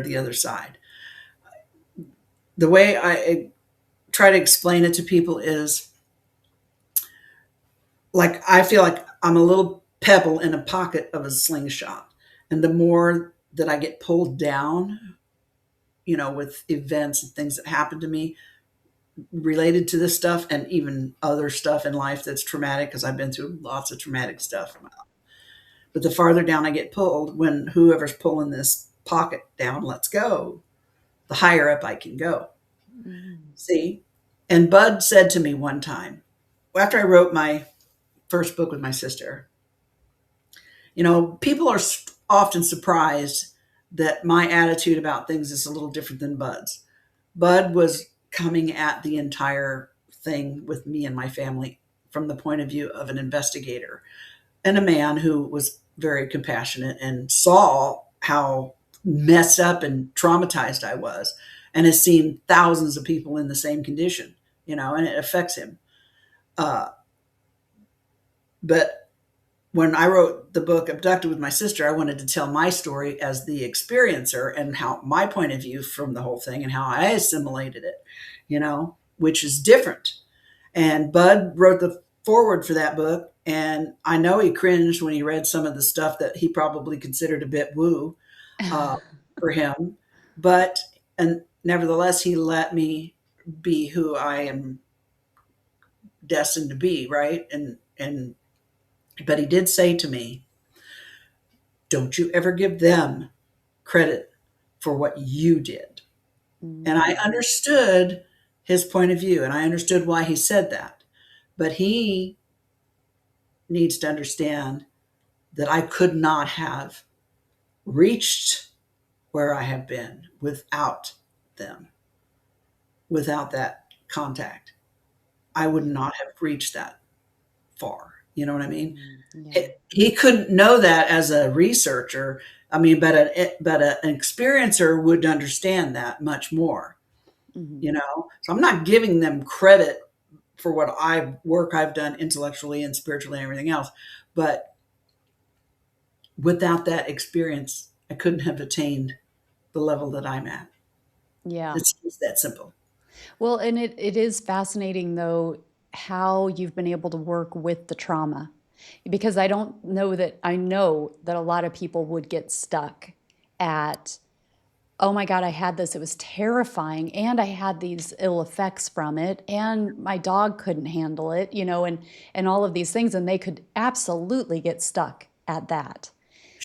the other side. The way I try to explain it to people is like I feel like I'm a little pebble in a pocket of a slingshot. And the more that I get pulled down, with events and things that happen to me related to this stuff and even other stuff in life that's traumatic, because I've been through lots of traumatic stuff. But the farther down I get pulled, when whoever's pulling this pocket down lets go, the higher up I can go. Mm. See? And Bud said to me one time, after I wrote my first book with my sister, people are often surprised that my attitude about things is a little different than Bud's. Bud was coming at the entire thing with me and my family from the point of view of an investigator and a man who was very compassionate and saw how messed up and traumatized I was and has seen thousands of people in the same condition, and it affects him. Uh, but when I wrote the book Abducted with My Sister, I wanted to tell my story as the experiencer and how my point of view from the whole thing and how I assimilated it, which is different. And Bud wrote the forward for that book. And I know he cringed when he read some of the stuff that he probably considered a bit woo uh, for him. And nevertheless, he let me be who I am destined to be, right? But he did say to me, don't you ever give them credit for what you did. And I Mm. understood his point of view and I understood why he said that. But he needs to understand that I could not have reached where I have been without them, without that contact. I would not have reached that far. You know what I mean? Mm. Yeah. He couldn't know that as a researcher. I mean, an experiencer would understand that much more. Mhm. So I'm not giving them credit for what I've done intellectually and spiritually and everything else, but without that experience, I couldn't have attained the level that I'm at. Yeah. It's just that simple. Well, and it is fascinating though how you've been able to work with the trauma. Because I know that a lot of people would get stuck at, oh my God, I had this, it was terrifying, and I had these ill effects from it, and my dog couldn't handle it, and all of these things, and they could absolutely get stuck at that.